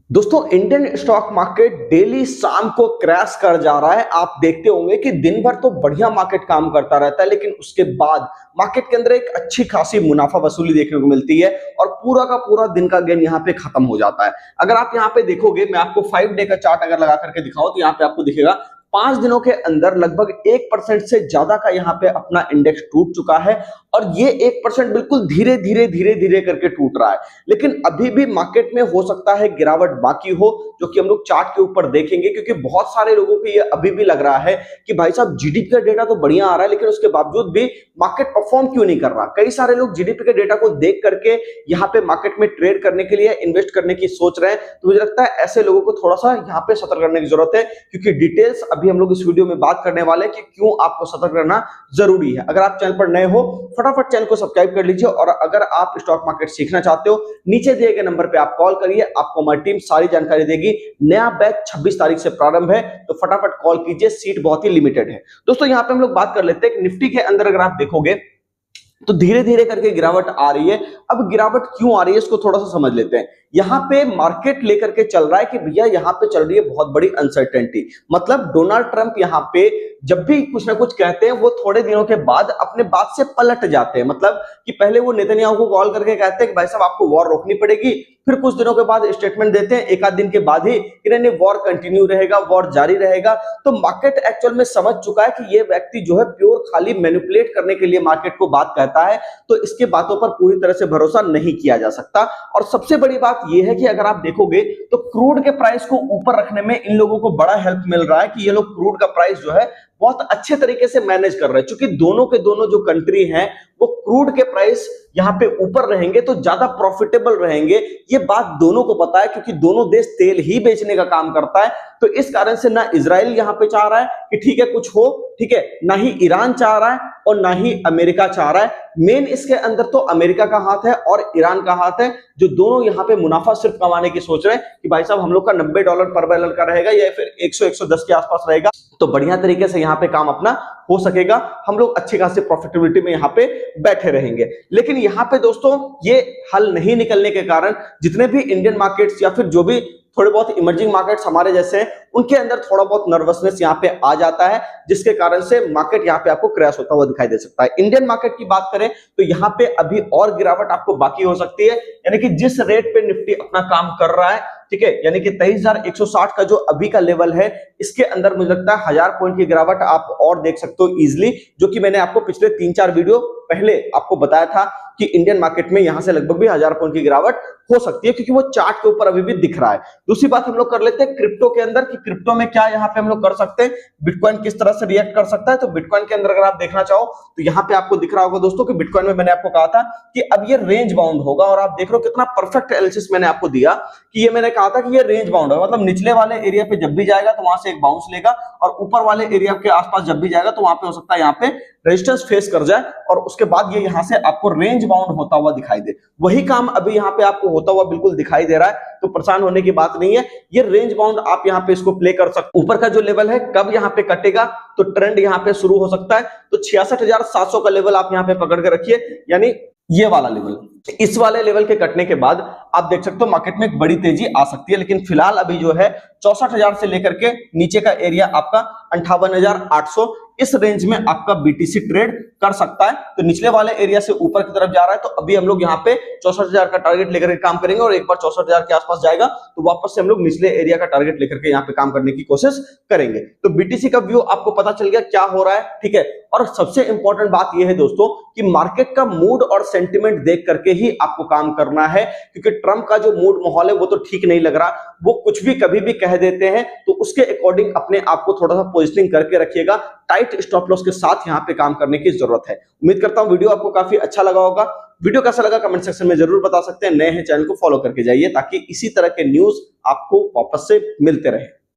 दोस्तों Indian stock market daily शाम को क्रैश कर जा रहा है। आप देखते होंगे कि दिन भर तो बढ़िया मार्केट काम करता रहता है, लेकिन उसके बाद मार्केट के अंदर एक अच्छी खासी मुनाफा वसूली देखने को मिलती है और पूरा का पूरा दिन का गेन यहाँ पे खत्म हो जाता है। अगर आप यहाँ पे देखोगे, मैं आपको 5 डे का चार्ट अगर लगा करके दिखाऊं तो यहाँ पे आपको दिखेगा 5 दिनों के अंदर लगभग 1% से ज्यादा का यहाँ पे अपना इंडेक्स टूट चुका है और ये 1% बिल्कुल धीरे धीरे करके टूट रहा है। लेकिन अभी भी मार्केट में हो सकता है गिरावट बाकी हो, जो कि हम लोग चार्ट के ऊपर देखेंगे, क्योंकि बहुत सारे लोगों को ये अभी भी लग रहा है कि भाई साहब जीडीपी का डेटा तो बढ़िया आ रहा है, लेकिन उसके बावजूद भी मार्केट परफॉर्म क्यों नहीं कर रहा। कई सारे लोग जीडीपी के डेटा को देख करके यहाँ पे मार्केट में ट्रेड करने के लिए, इन्वेस्ट करने की सोच रहे हैं। तो मुझे लगता है ऐसे लोगों को थोड़ा सा यहाँ पे सतर्क करने की जरूरत है, क्योंकि डिटेल्स अभी हम लोग इस वीडियो में बात करने वाले हैं कि क्यों आपको सतर्क रहना जरूरी है। अगर आप चैनल पर नए हो, फटाफट चैनल को सब्सक्राइब कर लीजिए और अगर आप स्टॉक मार्केट सीखना चाहते हो, नीचे दिए गए नंबर पे आप कॉल करिए, आपको हमारी टीम सारी जानकारी देगी। नया बैच 26 तारीख से प्रारंभ है, तो फटाफट कॉल कीजिए, सीट बहुत ही लिमिटेड है। दोस्तों यहाँ पे हम लोग बात कर लेते हैं, निफ्टी के अंदर अगर आप देखोगे तो धीरे धीरे करके गिरावट आ रही है। अब गिरावट क्यों आ रही है इसको थोड़ा सा समझ लेते हैं। यहाँ पे मार्केट लेकर के चल रहा है कि भैया यहाँ पे चल रही है बहुत बड़ी अनसर्टेनिटी। मतलब डोनाल्ड ट्रंप यहाँ पे जब भी कुछ ना कुछ कहते हैं, वो थोड़े दिनों के बाद अपने बात से पलट जाते हैं। मतलब कि पहले वो नेतन्याहू को कॉल करके कहते हैं कि भाई साहब आपको वॉर रोकनी पड़ेगी, फिर कुछ दिनों के बाद स्टेटमेंट देते हैं, एक आध दिन के बाद ही कि नहीं वॉर कंटिन्यू रहेगा, वॉर जारी रहेगा। तो मार्केट एक्चुअल में समझ चुका है कि ये व्यक्ति जो है प्योर खाली मैनिपुलेट करने के लिए मार्केट को बात कहता है, तो इसके बातों पर पूरी तरह से भरोसा नहीं किया जा सकता। और सबसे बड़ी बात यह है कि अगर आप देखोगे तो क्रूड के प्राइस को ऊपर रखने में इन लोगों को बड़ा हेल्प मिल रहा है कि ये लोग क्रूड का प्राइस जो है बहुत अच्छे तरीके से मैनेज कर रहे हैं। क्योंकि दोनों के दोनों जो कंट्री हैं वो क्रूड के प्राइस यहाँ पे ऊपर रहेंगे तो ज्यादा प्रॉफिटेबल रहेंगे, ये बात दोनों को पता है, क्योंकि दोनों देश तेल ही बेचने का काम करता है। तो इस कारण से ना इजराइल यहाँ पे चाह रहा है कि ठीक है कुछ हो, ठीक है, ना ही ईरान चाह रहा है और ना ही अमेरिका चाह रहा है। मेन इसके अंदर तो अमेरिका का हाथ है और ईरान का हाथ है, जो दोनों यहाँ पे मुनाफा सिर्फ कमाने की सोच रहे हैं कि भाई साहब हम लोग का $90 पर बैरल का रहेगा या फिर 100-110 के आसपास रहेगा, तो बढ़िया तरीके से यहाँ पे काम अपना हो सकेगा, हम लोग अच्छी खासी प्रॉफिटेबिलिटी में यहाँ पे बैठे रहेंगे। लेकिन यहाँ पे दोस्तों ये हल नहीं निकलने के कारण जितने भी इंडियन मार्केट्स या फिर जो भी थोड़े बहुत इमर्जिंग मार्केट्स हमारे जैसे हैं, उनके अंदर थोड़ा बहुत नर्वसनेस यहाँ पे आ जाता है, जिसके कारण से मार्केट यहाँ पे आपको क्रैश होता हुआ दिखाई दे सकता है। इंडियन मार्केट की बात करें तो यहाँ पे अभी और गिरावट आपको बाकी हो सकती है, यानी कि जिस रेट पे निफ्टी अपना काम कर रहा है, ठीक है, यानी कि 23,160 का जो अभी का लेवल है, इसके अंदर मुझे लगता है 1000 पॉइंट की गिरावट आप और देख सकते हो इजिली, जो कि मैंने आपको पिछले 3-4 वीडियो पहले आपको बताया था कि इंडियन मार्केट में यहां से लगभग भी 1000 पॉइंट की गिरावट हो सकती है, क्योंकि वो चार्ट के ऊपर अभी भी दिख रहा है। दूसरी बात हम लोग कर लेते हैं क्रिप्टो के अंदर कि क्रिप्टो में क्या यहाँ पे हम लोग कर सकते हैं, बिटकॉइन किस तरह से रिएक्ट कर सकता है। तो बिटकॉइन के अंदर अगर आप देखना चाहो तो यहाँ पे आपको दिख रहा होगा दोस्तों कि बिटकॉइन में मैंने आपको कहा था कि अब ये रेंज बाउंड होगा, और आप देख रहे हो कितना परफेक्ट एनालिसिस मैंने आपको दिया कि ये मैंने कहा था कि ये रेंज बाउंड है। मतलब निचले वाले एरिया पे जब भी जाएगा तो वहां से एक बाउंस लेगा और ऊपर वाले एरिया के आसपास जब भी जाएगा तो वहां पे हो सकता है यहाँ पे रेजिस्टेंस फेस कर जाए और उसके बाद ये यहाँ से आपको रेंज बाउंड होता हुआ दिखाई दे। वही काम अभी यहाँ पे आपको होता हुआ बिल्कुल दिखाई दे रहा है, तो परेशान होने की बात नहीं है। ये रेंज बाउंड आप यहाँ पे इसको प्ले कर सकते। ऊपर का जो लेवल है कब यहाँ पे कटेगा तो ट्रेंड यहाँ पे शुरू हो सकता है, तो 66,700 का लेवल आप यहाँ पे पकड़ के रखिए, यानी ये वाला लेवल। इस वाले लेवल के कटने के बाद आप देख सकते हो मार्केट में एक बड़ी तेजी आ सकती है। लेकिन फिलहाल अभी जो है 64,000 से लेकर के नीचे का एरिया आपका 58,800, इस रेंज में आपका बीटीसी ट्रेड कर सकता है। तो निचले वाले एरिया से ऊपर की तरफ जा रहा है, तो अभी हम लोग यहाँ पे 64,000 का टारगेट लेकर के काम करेंगे और एक बार 64,000 के आसपास जाएगा तो वापस से हम लोग निचले एरिया का टारगेट लेकर के यहाँ पे काम करने की कोशिश करेंगे। तो बीटीसी का व्यू आपको पता चल गया क्या हो रहा है, ठीक है। और सबसे इंपॉर्टेंट बात यह है दोस्तों कि मार्केट का मूड और सेंटिमेंट देख करके ही आपको काम करना है, क्योंकि ट्रंप का जो मूड माहौल है वो तो ठीक नहीं लग रहा, वो कुछ भी कभी भी कह देते हैं, तो उसके अकॉर्डिंग अपने आप को थोड़ा सा पोजिशनिंग करके रखिएगा। टाइट स्टॉप लॉस के साथ यहाँ पे काम करने की जरूरत है। उम्मीद करता हूं वीडियो आपको काफी अच्छा लगा होगा। वीडियो कैसा लगा कमेंट सेक्शन में जरूर बता सकते हैं। नए हैं चैनल को फॉलो करके जाइए ताकि इसी तरह के न्यूज आपको वापस से मिलते रहे।